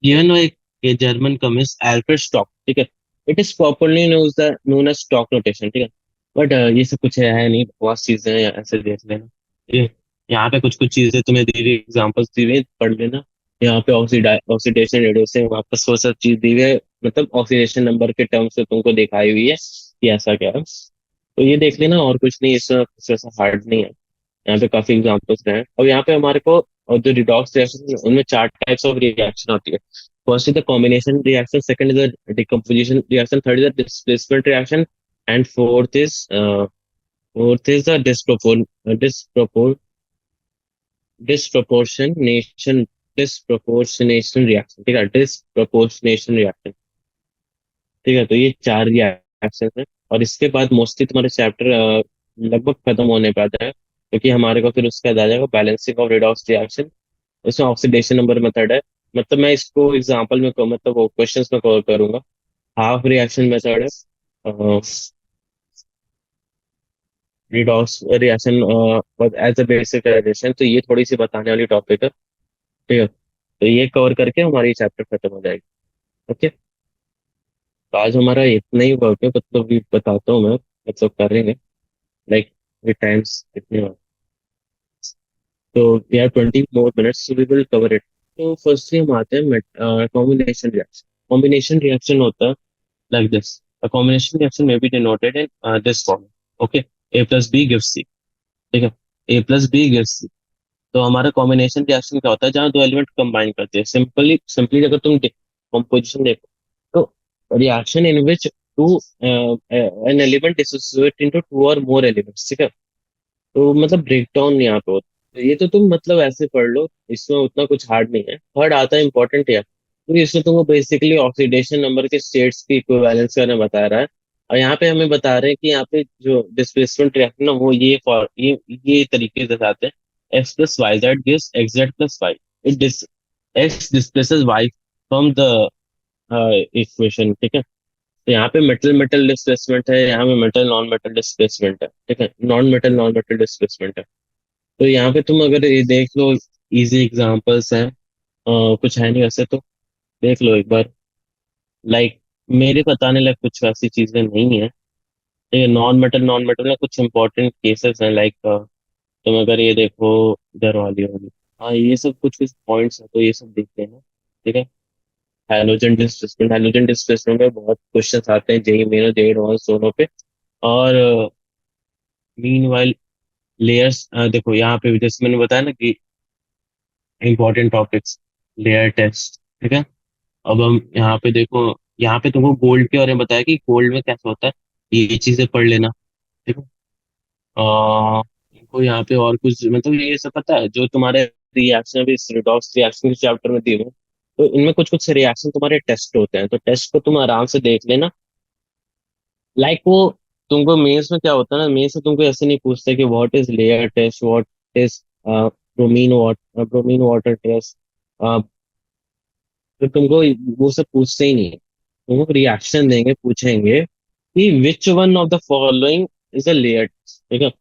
given by a German chemist Alfred Stock, ठीक है। It is properly known as Stock notation, ठीक है। बट ये सब कुछ है नहीं, बहुत चीजें हैं, ऐसे देख लेना। ये यहाँ पे कुछ कुछ चीजें तुम्हें दी हुई एग्जाम्पल्स दी हुई हैं, पढ़ लेना। यहाँ पे ऑक्सीडेशन रेडियस वापस वो सब चीज दी हुई है, मतलब ऑक्सीडेशन नंबर के टर्म से तुमको दिखाई हुई है कि ऐसा क्या है। तो ये देख लेना, और कुछ नहीं, इसमें कुछ ऐसा हार्ड नहीं है। यहाँ पे काफी एग्जांपल्स हैं, और यहाँ पे हमारे को और जो रिडॉक्स रिएक्शन है उनमें चार टाइप्स ऑफ रिएक्शन होती है। First is the combination reaction, second is the decomposition reaction, third is the displacement reaction, and fourth is the disproportionation disproportionation reaction, ठीक है, डिस्प्रोपोर्शनेशन रिएक्शन, ठीक है। तो ये चार रिएक्शन है, और इसके बाद मोस्टली तुम्हारे चैप्टर लगभग खत्म होने पे आता है, क्योंकि हमारे को फिर उसके बाद आ जाएगा बैलेंसिंग ऑफ रिडॉक्स रिएक्शन। इसमें ऑक्सीडेशन नंबर मेथड है, मतलब मैं इसको एग्जांपल में मतलब वो क्वेश्चंस में कवर करूंगा। हाफ रिएक्शन मेथड है, redox reaction as a basic relation, तो ये थोड़ी सी बताने वाली टॉपिक है। ठीक है, तो ये कवर करके हमारी चैप्टर खत्म हो जाएगी। ओके, तो आज हमारा इतना ही वर्क है, मतलब भी बताता हूँ मैं, मतलब करेंगे लाइक विद टाइम्स कितने हैं। तो we have 20 more minutes, so we will cover it. तो फर्स्टली हम आते हैं कॉम्बिनेशन रिएक्शन। कॉम्बिनेशन रिएक्शन होता है like this. A combination reaction may be denoted in this form. Okay, A plus B gives C. ठीक है, A plus B gives C. तो हमारा कॉम्बिनेशन रिएक्शन क्या होता है, जहाँ दो एलिमेंट कंबाइन करते हैं। सिंपली सिंपली अगर तुम कंपोजिशन देखो, तो reaction in which two an element dissociate into two और मोर एलिमेंट्स। ठीक है, तो मतलब ब्रेक डाउन यहाँ पे होता है। तो ये तो तुम मतलब ऐसे पढ़ लो, इसमें उतना कुछ हार्ड नहीं है। थर्ड आता है इंपॉर्टेंट है, क्योंकि इसमें तुमको बेसिकली ऑक्सीडेशन नंबर के स्टेट्स की इक्विवेलेंस करना बता रहा है। और यहाँ पे हमें बता रहे हैं कि यहाँ पे जो डिस्प्लेसमेंट रिएक्शन ना, वो ये तरीके से आते हैं। X plus Y Z gives X Z plus Y. It this X displaces Y from the equation. ठीक है, तो यहाँ पे मेटल मेटल डिस्प्लेसमेंट है, यहाँ पे मेटल नॉन मेटल डिस्प्लेसमेंट है। ठीक है, नॉन मेटल डिस्प्लेसमेंट है। तो यहाँ पे तुम अगर ये देख लो, इजी एग्जांपल्स हैं, कुछ है नहीं वैसे तो, देख लो एक बार। लाइक मेरे बताने लायक कुछ ऐसी चीजें नहीं है। ठीक है, नॉन मेटल में कुछ इंपॉर्टेंट केसेस हैं, लाइक तुम अगर ये देखो, इधर वाली होगी। हाँ, ये सब कुछ कुछ पॉइंट्स हैं, तो ये सब देखते हैं। ठीक है, हैलोजन डिस्प्लेसमेंट में बहुत क्वेश्चंस आते हैं, जेई मेन और जेई एडवांस दोनों पे। और मीन वाइल लेयर्स, देखो यहाँ पे भी जैसे मैंने बताया ना कि इंपॉर्टेंट टॉपिक्स, लेयर टेस्ट। ठीक है, अब हम यहाँ पे देखो, यहाँ पे तुमको गोल्ड के बारे में बताया कि गोल्ड में कैसा होता है, ये चीजें पढ़ लेना। ठीक है, तुमको यहाँ पे और कुछ मतलब ये सब पता है, जो तुम्हारे रिएक्शन अभी रिडॉक्स रिएक्शन के चैप्टर में दिए हुए हैं, तो इनमें कुछ कुछ रिएक्शन तुम्हारे टेस्ट होते हैं, तो टेस्ट को तुम आराम से देख लेना। लाइक वो तुमको मेंस में क्या होता है ना, मेंस में तुमको ऐसे नहीं पूछते कि what is layer test, what is bromine water test. तो तुमको वो सब पूछते ही नहीं है, तुमको रिएक्शन देंगे, पूछेंगे कि which one of the following is a layer test. ठीक है,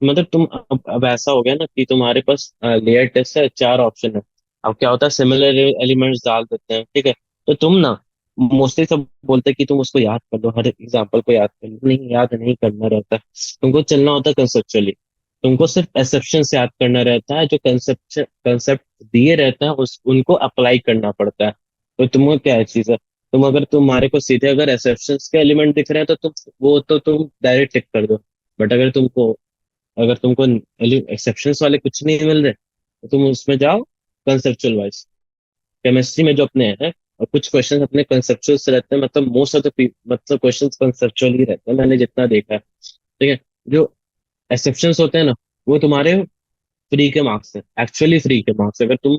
मतलब तुम अब ऐसा हो गया ना कि तुम्हारे पास लेयर टेस्ट है, चार ऑप्शन है। अब क्या होता है, सिमिलर एलिमेंट्स डाल देते हैं। ठीक है, तो तुम ना मोस्टली सब बोलते हैं कि तुम उसको याद कर लो, हर एग्जाम्पल को याद कर लो। नहीं, याद नहीं करना रहता है, तुमको चलना होता है कंसेप्चुअली। तुमको सिर्फ एक्सेप्शन से याद करना रहता है, जो कंसेप्ट कंसेप्ट दिए रहते हैं उस उनको अप्लाई करना पड़ता है। तो तुमको क्या है चीज है, तुम अगर तुम्हारे को सीधे अगर एक्सेप्शंस के एलिमेंट दिख रहे हैं, तो तुम वो तो तुम डायरेक्ट टिक कर दो। बट अगर तुमको एक्सेप्शंस वाले कुछ नहीं मिल रहे, तो तुम उसमें जाओ कंसेप्चुअल वाइज। केमिस्ट्री में जो अपने हैं, और कुछ क्वेश्चन अपने कंसेप्चुअल से रहते हैं, मतलब मोस्ट ऑफ द मतलब क्वेश्चन कंसेप्चुअल ही रहते हैं, मैंने जितना देखा है। ठीक है, जो एक्सेप्शंस होते हैं ना, वो तुम्हारे फ्री के मार्क्स हैं, एक्चुअली फ्री के मार्क्स। अगर तुम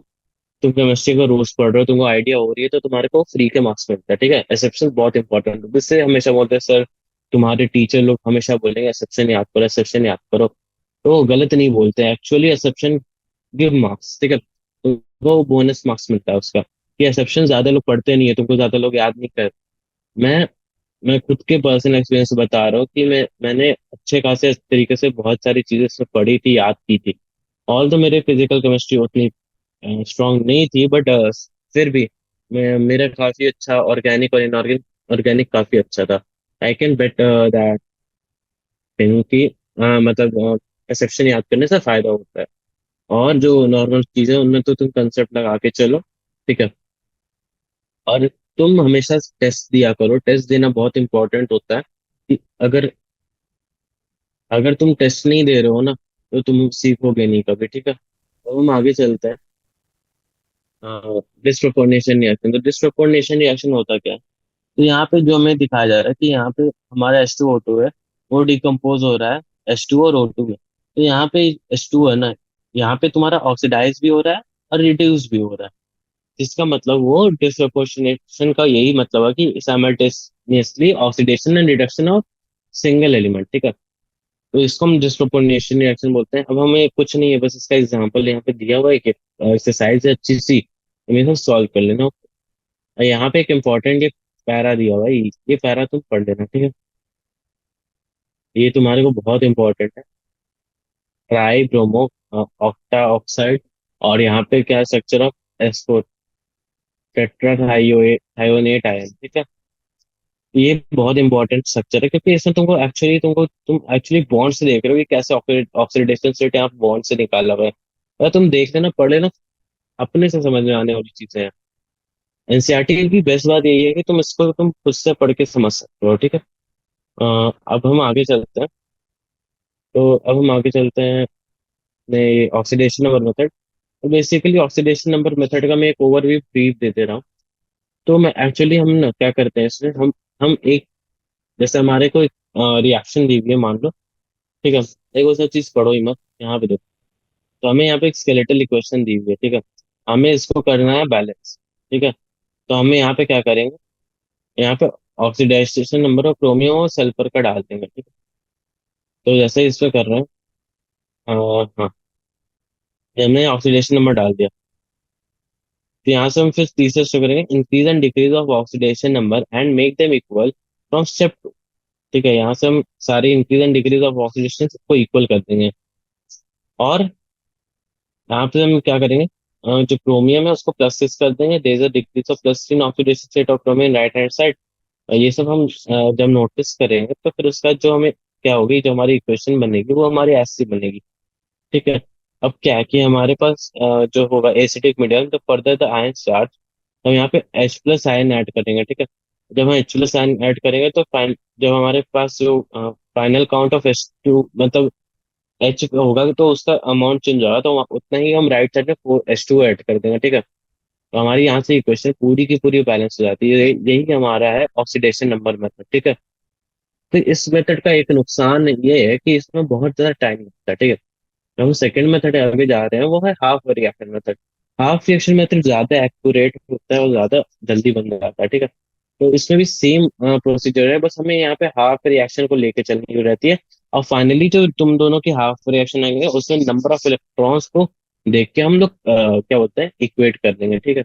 केमिस्ट्री का रूल्स पढ़ रहे हो, तुमको आइडिया हो रही है, तो तुम्हारे को फ्री के मार्क्स मिलते हैं। ठीक है, एक्सेप्शन बहुत इंपॉर्टेंट है, जिससे हमेशा बोलते हैं सर, तुम्हारे टीचर लोग हमेशा बोलेंगे एक्सेप्शन याद करो, एक्सेप्शन याद करो। तो वो गलत नहीं बोलते हैं, एक्चुअली एक्सेप्शन गिव मार्क्स। ठीक है, तो वो बोनस मार्क्स मिलता है उसका, कि एक्सेप्शन ज्यादा लोग पढ़ते नहीं है, तुमको ज्यादा लोग याद नहीं कर। मैं मैं खुद के पर्सनल एक्सपीरियंस से बता रहा हूँ कि मैंने अच्छे खासे तरीके से बहुत सारी चीजें इसमें पढ़ी थी, याद की थी। ऑल तो मेरे फिजिकल केमिस्ट्री उतनी स्ट्रांग नहीं थी, बट फिर भी मेरा काफी अच्छा ऑर्गेनिक और इनऑर्गेनिक, ऑर्गेनिक काफी अच्छा था। I can bet that thing कि मतलब एक्सेप्शन याद करने से फायदा होता है। और जो नॉर्मल चीजें उनमें तो तुम कंसेप्ट लगा के चलो। ठीक है, और तुम हमेशा टेस्ट दिया करो, टेस्ट देना बहुत इंपॉर्टेंट होता है। कि अगर तुम टेस्ट नहीं दे रहे हो ना, तो तुम सीखोगे नहीं कभी। ठीक है, तो हम आगे चलते हैं। डिस्प्रोपोर्शनेशन रिएक्शन, तो डिस्प्रोपोर्शनेशन रिएक्शन होता क्या है? तो यहाँ पे जो हमें दिखाया जा रहा है कि यहाँ पे हमारा H2O2 है, वो डिकम्पोज हो रहा है H2 और O2 में। तो यहाँ पे H2 है ना, यहाँ पे तुम्हारा ऑक्सीडाइज भी हो रहा है और रिड्यूस भी हो रहा है। जिसका मतलब वो डिसप्रपोर्शनेशन का यही मतलब है कि simultaneously oxidation and reduction of single element. ठीक है, तो इसको हम डिसप्रोपोर्शनेशन रिएक्शन बोलते हैं। अब हमें कुछ नहीं है, बस इसका एग्जांपल यहाँ पे दिया हुआ है कि एक्सरसाइज है अच्छी सी, हमें इसको सॉल्व कर लेना। और यहाँ पे एक इम्पोर्टेंट ये पैरा दिया हुआ है, ये पैरा तुम पढ़ लेना। ठीक है, ये तुम्हारे को बहुत इंपॉर्टेंट है। ट्राई ब्रोमो ऑक्टा ऑक्साइड, और यहाँ पे क्या स्ट्रक्चर ऑफ एस्फोर टेट्रा थायोनेट आयन, ठीक है। ये बहुत इंपॉर्टेंट स्ट्रक्चर है, क्योंकि इसमें तुम एक्चुअली बॉन्ड से देख रहे हो कि कैसे ऑक्सीडेशन स्टेट यहाँ बॉन्ड से निकाला हुआ है। अगर तुम देख लेना पढ़े ना, अपने से समझ में आने वाली चीजें हैं। एनसीईआरटी की बेस्ट बात यही है कि तुम खुद से पढ़ के समझ सकते हो, ठीक है। अब हम आगे चलते हैं। अब हम आगे चलते हैं अपने ऑक्सीडेशन नंबर मेथड। तो बेसिकली ऑक्सीडेशन नंबर मेथड का मैं एक ओवरव्यू ब्रीफ दे दे रहा हूँ। तो मैं एक्चुअली हम ना क्या करते हैं इसमें, हम एक, जैसे हमारे को रिएक्शन दी हुई है मान लो, ठीक है। एक वो सब चीज पढ़ो ही मत, यहाँ पे देखो। तो हमें यहाँ पे एक स्केलेटल इक्वेशन दी हुई है, ठीक है। हमें इसको करना है बैलेंस, ठीक है। तो हमें यहाँ पे क्या करेंगे, यहाँ पे ऑक्सीडाइजेशन नंबर ऑफ क्रोमियम और सल्फर का डाल देंगे, ठीक है। तो जैसे इस पे कर रहे हैं, हाँ, ये हमने ऑक्सीडेशन नंबर डाल दिया। तो यहाँ से हम फिर तीसरे स्टेप करेंगे, increase and decrease of oxidation number and make them equal from step 2, ठीक है। यहाँ से हम सारे increase and decrease of oxidation को इक्वल कर देंगे। और यहाँ पे हम क्या करेंगे, जो क्रोमियम है उसको प्लस 6 कर देंगे, there is a decrease of +3 oxidation state of chromium right hand side. ये सब हम जब नोटिस करेंगे तो फिर उसका जो हमें क्या होगी, जो हमारी इक्वेशन बनेगी वो हमारी ऐसी बनेगी, ठीक है। अब क्या है कि हमारे पास जो होगा एसिडिक मीडियम, तो फर्दर द आयन चार्ज, हम यहाँ पे H+ आयन ऐड करेंगे, ठीक है। जब हम H+ आयन ऐड करेंगे तो जब हमारे पास जो फाइनल काउंट ऑफ H2 मतलब H होगा, तो उसका अमाउंट चेंज होगा, तो उतना ही हम राइट साइड में H2 ऐड कर देंगे, ठीक है। तो हमारी यहाँ से इक्वेशन पूरी की पूरी बैलेंस हो जाती है। यही हमारा है ऑक्सीडेशन नंबर मेथड, ठीक है। तो इस मेथड का एक नुकसान ये है कि इसमें बहुत ज्यादा टाइम लगता है, ठीक है। जो हम सेकंड मेथड आगे जा रहे हैं वो है half reaction method. Half reaction method ज्यादा एक्यूरेट होता है और ज्यादा जल्दी बन जाता है, ठीक है। तो इसमें भी सेम प्रोसीजर है, बस हमें यहाँ पे हाफ रिएक्शन को लेके चलनी रहती है। और फाइनली जो तुम दोनों की हाफ रिएक्शन आएंगे उसमें नंबर ऑफ इलेक्ट्रॉन्स को देख के हम लोग क्या होता है, इक्वेट कर देंगे, ठीक है।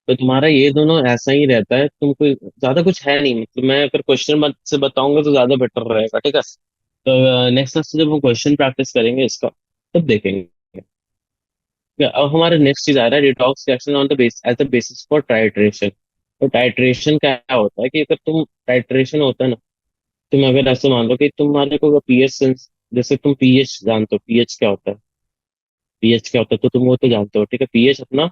तो तुम्हारा ये दोनों ऐसा ही रहता है, तुमको ज्यादा कुछ है नहीं, मतलब मैं अगर क्वेश्चन से बताऊंगा तो ज्यादा बेटर रहेगा, ठीक है। तो नेक्स्ट क्लास जब हम क्वेश्चन प्रैक्टिस करेंगे इसका, तब देखेंगे। अब हमारा नेक्स्ट चीज आ रहा है redox reaction on the base as the basis for titration. तो टाइट्रेशन क्या होता है कि अगर तुम टाइट्रेशन होता है ना, तुम अगर ऐसे मान लो कि तुम्हारे को पीएच सेंस, जैसे तुम पीएच जानते हो, पीएच क्या होता है, पीएच क्या होता है तो तुम वो तो जानते हो, ठीक है। पीएच अपना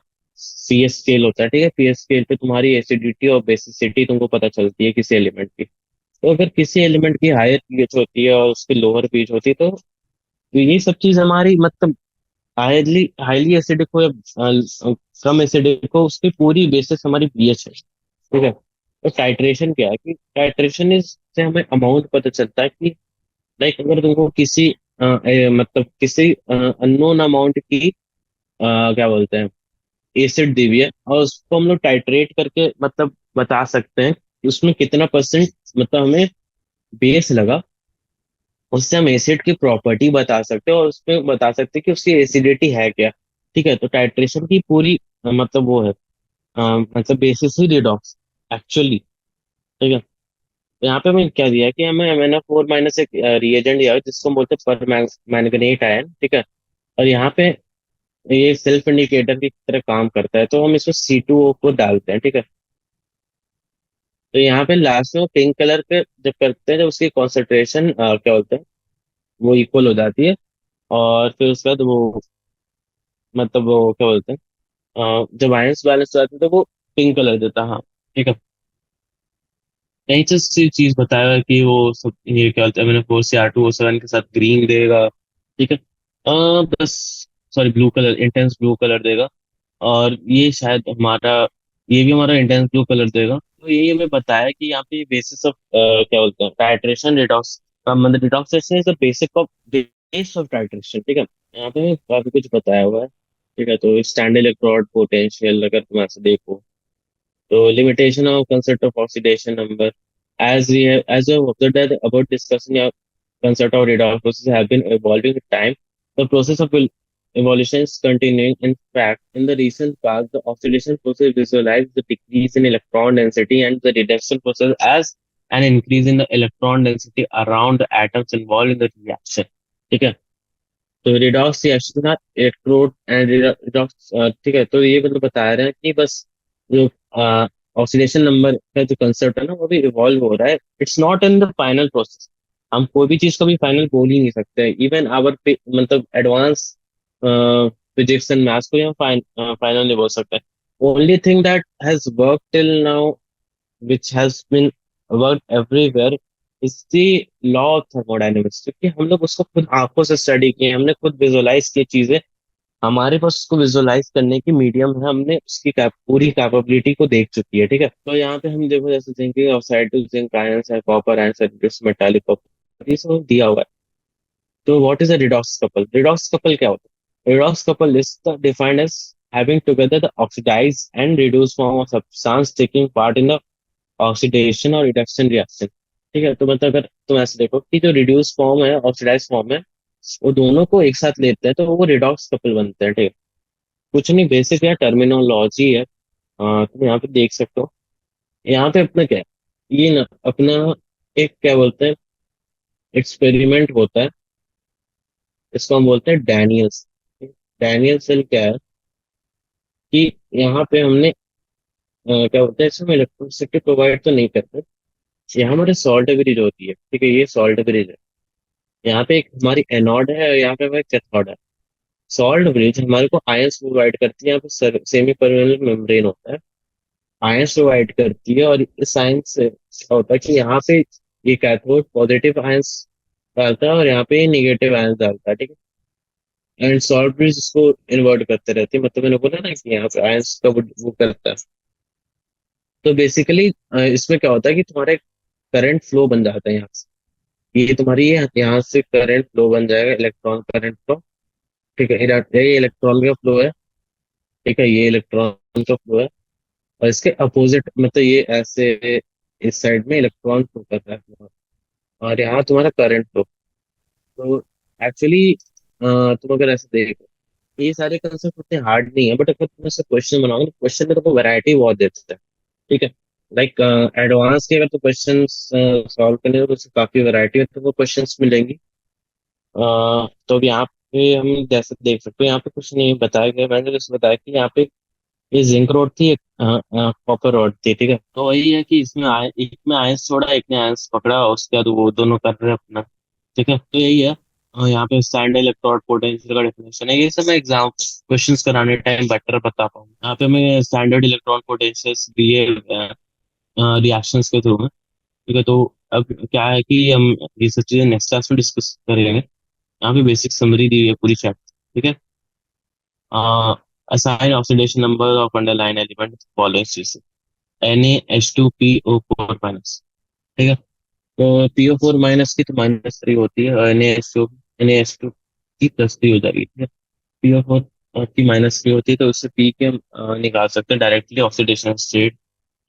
पीएच स्केल होता है, ठीक है। पीएच स्केल पे तुम्हारी एसिडिटी और बेसिसिटी तुमको पता चलती है किसी एलिमेंट की। तो अगर किसी एलिमेंट की हायर पीएच होती है और उसकी लोअर पीएच होती है, तो ये सब चीज हमारी मतलब हाईली हाईली एसिडिक हो या कम एसिडिक हो, उसकी पूरी बेसिस हमारी पीएच है, ठीक है। तो टाइट्रेशन क्या है कि टाइट्रेशन इज से हमें अमाउंट पता चलता है कि लाइक अगर तुमको किसी मतलब किसी अननोन अमाउंट की क्या बोलते हैं एसिड दी हुई है, और उसको हम लोग टाइट्रेट करके मतलब बता सकते हैं कि उसमें कितना परसेंट मतलब हमें बेस लगा। उससे हम एसिड की प्रॉपर्टी बता सकते हैं और उसमें बता सकते हैं कि उसकी एसिडिटी है क्या, ठीक है। तो टाइट्रेशन की पूरी मतलब वो है मतलब बेसिस ही रिडॉक्स एक्चुअली, ठीक है। तो यहाँ पे हमें क्या दिया है कि हमें MnO4- एक रिएजेंट दिया है जिसको हम बोलते हैं पर मैंगनेट आयन, ठीक है। और यहाँ पे ये सेल्फ इंडिकेटर की तरह काम करता है, तो हम इसमें C2O को डालते हैं, ठीक है। तो यहाँ पे लास्ट में पिंक कलर पे जब करते हैं, जब उसकी कॉन्सेंट्रेशन क्या बोलते हैं वो इक्वल हो जाती है, और फिर उसके बाद वो मतलब वो क्या बोलते हैं जब आयंस बैलेंस हो जाते हैं तो वो पिंक कलर देता है, हाँ, ठीक है। यही चीज बताया है कि वो सब ये क्या बोलते हैं, मैंने C r2O7 के साथ ग्रीन देगा, ठीक है। बस sorry blue colour, intense blue colour देगा। और ये शायद हमारा, ये भी हमारा इंटेंस ब्लू कलर देगा। तो यही हमें बताया कि यहाँ पे बेसिस ऑफ क्या बोलते हैं टाइट्रेशन रिडॉक्स का मतलब redoxation is the basic of base of titration, ठीक है। यहाँ पे काफी कुछ बताया हुआ है, ठीक है। तो स्टैंड इलेक्ट्रोड पोटेंशियल अगर तुम ऐसे देखो, तो limitation of concept of oxidation number, as we have observed that about discussing your concept of redox process have been evolving with time. The process of evolution is continuing. In fact, in the recent past, the oxidation process visualized the decrease in electron density and the reduction process as an increase in the electron density around the atoms involved in the reaction. ठीक है। तो redox reaction electrode and redox, ठीक है, तो ये मतलब बता रहे हैं कि बस जो ऑक्सीडेशन नंबर का जो कंसेप्ट है ना वो भी इवॉल्व हो रहा है, it's not in the final process. हम कोई भी चीज को भी फाइनल बोल ही नहीं सकते, इवन आवर मतलब एडवांस फिजिक्स एंड मैथ्स को हम फाइनल नहीं बोल सकते। Only thing that has work till now, which has been worked everywhere, is the law of thermodynamics, क्योंकि हम लोग उसको खुद आंखों से स्टडी किए, हमने खुद विजुअलाइज की चीजें, हमारे पास उसको विजुअलाइज करने की मीडियम है, हमने उसकी पूरी कैपेबिलिटी को देख चुकी है, ठीक है। तो यहाँ पे हम देखो जैसे zinc oxide to zinc ions है, कॉपर आयंस है, मेटालिक कॉपर, ये सब दिया हुआ है। तो what is a redox couple? Redox couple क्या होता है? Redox couple is defined as having together the oxidized and reduced form of substance taking part in the oxidation और रिडक्शन रिएक्शन, ठीक है। तो मतलब अगर तुम ऐसे देखो कि जो रिड्यूस फॉर्म है, ऑक्सीडाइज फॉर्म है, वो दोनों को एक साथ लेते हैं तो वो रिडॉक्स कपल बनते हैं, ठीक है। कुछ नहीं, बेसिक या टर्मिनोलॉजी है, तुम यहाँ पे देख सकते हो। यहाँ पे अपना क्या है, ये ना अपना एक क्या बोलते हैं, एक्सपेरिमेंट होता है, इसको हम बोलते हैं डैनियल्स। डैनियल सेल क्या है कि यहाँ पे हमने क्या बोलते हैं, इसमें इलेक्ट्रिसिटी प्रोवाइड तो नहीं करते। यहाँ हमारे सॉल्ट ब्रिज होती है, ठीक है, ये सॉल्ट ब्रिज है। यहाँ पे एक हमारी एनोड है और यहाँ पे हमारी कैथोड है। सॉल्ट ब्रिज हमारे को आयंस प्रोवाइड करती है, यहाँ पे सेमी परमेबल मेम्ब्रेन होता है, आयंस प्रोवाइड करती है। और इस आयंस से क्या होता है कि यहाँ पे ये कैथोड पॉजिटिव आयंस डालता है और यहाँ पे निगेटिव आयंस डालता है, ठीक है। एंड सॉल्ट ब्रिज इसको इन्वर्ट करते रहती है, मतलब मैंने बोला ना कि यहाँ पे आयंस का वो करता है। तो बेसिकली इसमें क्या होता है कि तुम्हारा एक करंट फ्लो बन जाता है यहाँ से, ये तुम्हारी यहाँ से करंट फ्लो बन जाएगा, इलेक्ट्रॉन करंट फ्लो, ठीक है। ये इलेक्ट्रॉन का फ्लो है, ठीक है, ये इलेक्ट्रॉन का फ्लो है। और इसके अपोजिट मतलब ये ऐसे इस साइड में इलेक्ट्रॉन फ्लो कर रहा है, और यहाँ तुम्हारा करंट फ्लो। तो एक्चुअली तुम अगर ऐसे देखो, ये सारे कंसेप्ट उतने हार्ड नहीं है, बट अगर तुम ऐसे क्वेश्चन बनाओगे तो क्वेश्चन में तुमको वैरायटी बहुत देते हैं, ठीक है। लाइक एडवांस के अगर तो क्वेश्चन सॉल्व करने हो तो उसमें काफी वैरायटी है, तो वो क्वेश्चन मिलेंगी। तो अब यहाँ पे हम जैसे देख सकते हो, यहाँ पे कुछ नहीं बताया गया, मैंने जैसे बताया कि यहाँ पे ये जिंक रोड थी, एक कॉपर रोड थी, ठीक है। तो वही है कि इसमें एक में आयंस छोड़ा, एक ने आयंस पकड़ा, उसके बाद वो दोनों कर रहे हैं अपना, ठीक है। तो यही है। यहाँ पे स्टैंड इलेक्ट्रोड पोटेंशियल का डेफिनेशन है, ये सब मैं एग्जाम क्वेश्चंस कराने टाइम बेटर बता पाऊँ। यहाँ पे मैं स्टैंडर्ड इलेक्ट्रॉन पोटेंशियल दिए रिएक्शंस के थ्रू में, ठीक है। तो अब क्या है कि हम ये सब चीजें नेक्स्ट क्लास में डिस्कस करेंगे। यहाँ पे बेसिक समरी दी है पूरी चैप्टर, ठीक है। assign oxidation number of underlying element following species Na H2PO4 minus, ठीक है। तो PO4 माइनस की तो -3 होती है, और Na H2 की +3 हो जाएगी, ठीक है। PO4 की -3 होती है, तो उससे पी के हम निकाल सकते हैं डायरेक्टली ऑक्सीडेशन स्टेट।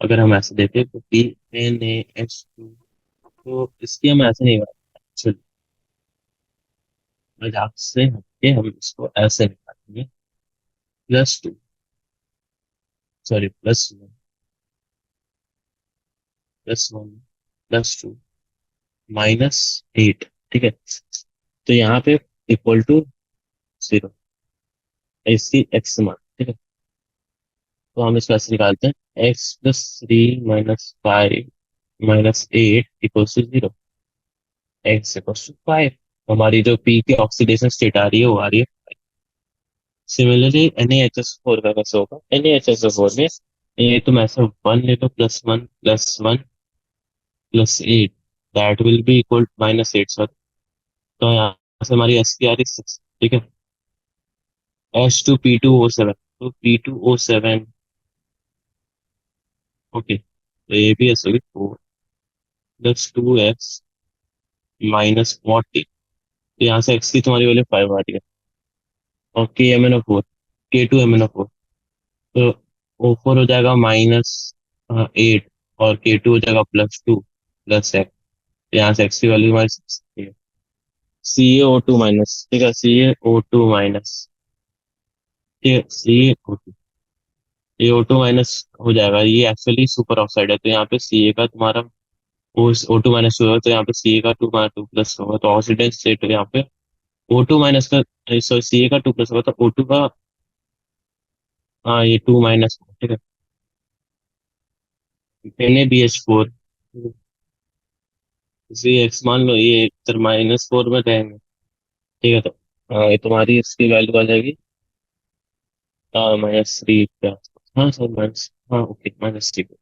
अगर हम ऐसे देखें तो PNaH2, तो इसकी हम ऐसे नहीं निकाल, मजाक से हटके हम इसको ऐसे निकालेंगे, +2, सॉरी +1 +2 -8, ठीक है। तो यहाँ पे इक्वल टू 0, इसकी एक्स मान, ठीक है। तो हम इसको ऐसे निकालते हैं, x +3 - 5 -8 equals to 0, X equals to 5। हमारी जो पी की ऑक्सीडेशन स्टेट आ रही है वो आ रही है। सिमिलरली NaHSO4 का कैसे होगा? NaHSO4 में ये तुम ऐसा 1 ले लो, +1 +1 +8, that will be equal -8, sorry. तो यहाँ से हमारी एस की आ रही 6, ठीक है। H2P2O7, तो P2O7, ओके, तो ये भी ऐसे होगी 4 + 2x -40, तो यहाँ से x की तुम्हारी वैल्यू 5 आ रही है। और KMnO4, K2MnO4, तो O4 हो जाएगा -8, और K2 हो जाएगा +2 +x, यहाँ से x की वैल्यू हमारी 6 है। CaO2 माइनस, ठीक है, CaO2 माइनस, ठीक है, CaO2, ये O2 माइनस हो जाएगा, ये एक्चुअली सुपर ऑक्साइड है, तो यहाँ पे Ca का तुम्हारा O2 माइनस होगा, तो यहाँ पे Ca का 2 - 2 प्लस होगा, तो ऑक्सीडेंट स्टेट यहाँ पे ओ टू माइनस का, सॉरी सी ए का टू प्लस होगा तो ओ टू का, हाँ ये टू माइनस, ठीक है। N A B H four, C X मान लो ये इधर माइनस फोर में रहेंगे, ठीक है। तो हाँ ये तुम्हारी इसकी वैल्यू आ जाएगी माइनस थ्री पे। हाँ सर माइनस, हाँ ओके माइनस थ्री पे।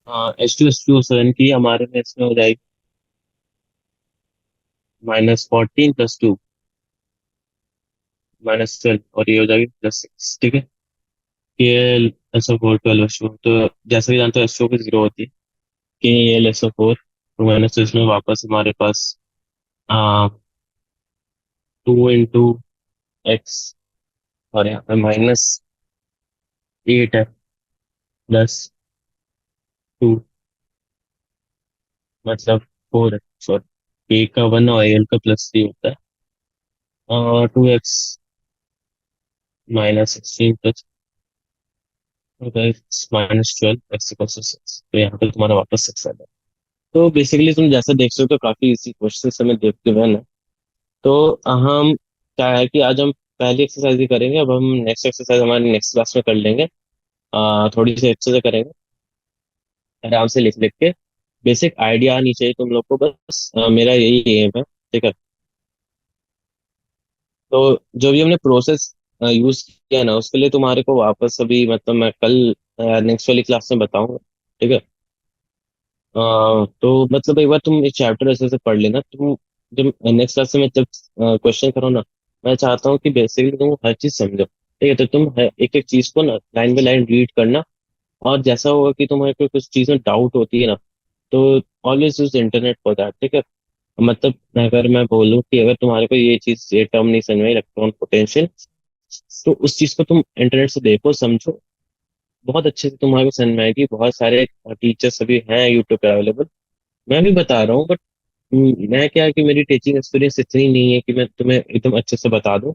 हाँ H two S two seven की हमारे में इसमें हो जाएगी minus fourteen plus two minus twelve, और ये हो जाएगी प्लस सिक्स, ठीक है। K L S O four twelve H two, तो जैसे कि जानते हो एच टू की जीरो होती है, K L S O four, तो माइनस तो इसमें वापस हमारे पास टू इंटू एक्स, और यहाँ पे माइनस एट है प्लस टू, मतलब फोर है, सॉरी ए का वन और एल का प्लस थ्री होता है, और two X minus sixteen plus minus twelve X equal to six, तो यहाँ पे तुम्हारा वापस सिक्स आ जाएगा। तो बेसिकली तुम जैसा देख सकते हो काफी इजी क्वेश्चन हमें देखते हुए ना। तो हम क्या है कि आज हम पहली एक्सरसाइज ही करेंगे, अब हम नेक्स्ट एक्सरसाइज हमारी नेक्स्ट क्लास में कर लेंगे। थोड़ी सी अच्छे से करेंगे, आराम से लिख लिख के, बेसिक आइडिया आनी चाहिए तुम लोग को बस, मेरा यही एम है, ठीक है। तो जो भी हमने प्रोसेस यूज किया ना उसके लिए तुम्हारे को वापस अभी मतलब मैं कल नेक्स्ट वाली क्लास में बताऊंगा, ठीक है। तो मतलब एक बार तुम एक चैप्टर ऐसे से पढ़ लेना तुम, जब नेक्स्ट क्लास में जब क्वेश्चन करो ना, मैं चाहता हूँ कि बेसिकली तुम हर चीज समझो, ठीक है। तो तुम एक एक चीज को ना लाइन बाय लाइन रीड करना, और जैसा होगा कि तुम्हारे को कुछ चीजें डाउट होती है ना, तो always use internet for that, ठीक है। मतलब अगर मैं बोलूँ कि अगर तुम्हारे को ये चीज ये टर्म नहीं समझ में, इलेक्ट्रॉन पोटेंशियल, तो उस चीज को तुम इंटरनेट से देखो समझो, बहुत अच्छे से तुम्हारे को समझ में आएगी। बहुत सारे टीचर्स अभी हैं यूट्यूब पे अवेलेबल, मैं भी बता रहा हूँ, बट मैं क्या है कि मेरी टीचिंग एक्सपीरियंस इतनी नहीं है कि मैं तुम्हें एकदम अच्छे से बता दूं।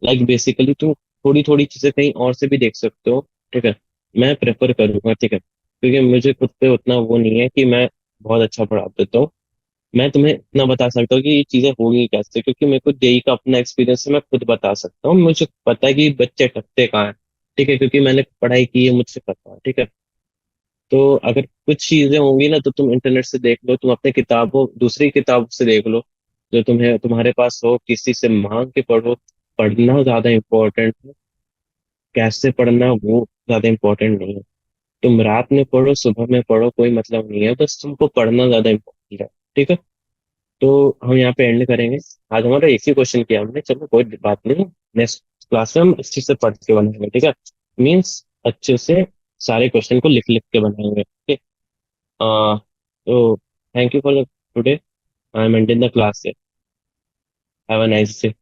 लाइक बेसिकली तुम थोड़ी थोड़ी चीजें कहीं और से भी देख सकते हो, ठीक है। मैं प्रेफर करूंगा, ठीक है, क्योंकि मुझे खुद पे उतना वो नहीं है कि मैं बहुत अच्छा पढ़ा देता हूँ। मैं तुम्हें इतना बता सकता हूँ कि ये चीजें होंगी कैसे, क्योंकि मेरे को जेई का अपना एक्सपीरियंस है, मैं खुद बता सकता हूँ, मुझे पता है कि बच्चे अटकते कहाँ हैं, ठीक है, क्योंकि मैंने पढ़ाई की है, मुझसे पता है, ठीक है। तो अगर कुछ चीजें होंगी ना तो तुम इंटरनेट से देख लो, तुम अपने किताबों दूसरी किताब से देख लो, जो तुम्हें तुम्हारे पास हो, किसी से मांग के पढ़ो। पढ़ना ज्यादा इम्पोर्टेंट है, कैसे पढ़ना वो ज्यादा इम्पोर्टेंट नहीं है। तुम रात में पढ़ो सुबह में पढ़ो कोई मतलब नहीं है, बस तुमको पढ़ना ज्यादा इम्पोर्टेंट है, ठीक है। तो हम यहाँ पे एंड करेंगे, आज हमारा एक ही क्वेश्चन किया हमने, चलो कोई बात नहीं, नेक्स्ट क्लास में हम अच्छे से पढ़ के बनाएंगे, ठीक है। मीन्स अच्छे से सारे क्वेश्चन को लिख लिख के बनाएंगे, ठीक। तो thank you for today, I am ending the class, have a nice day.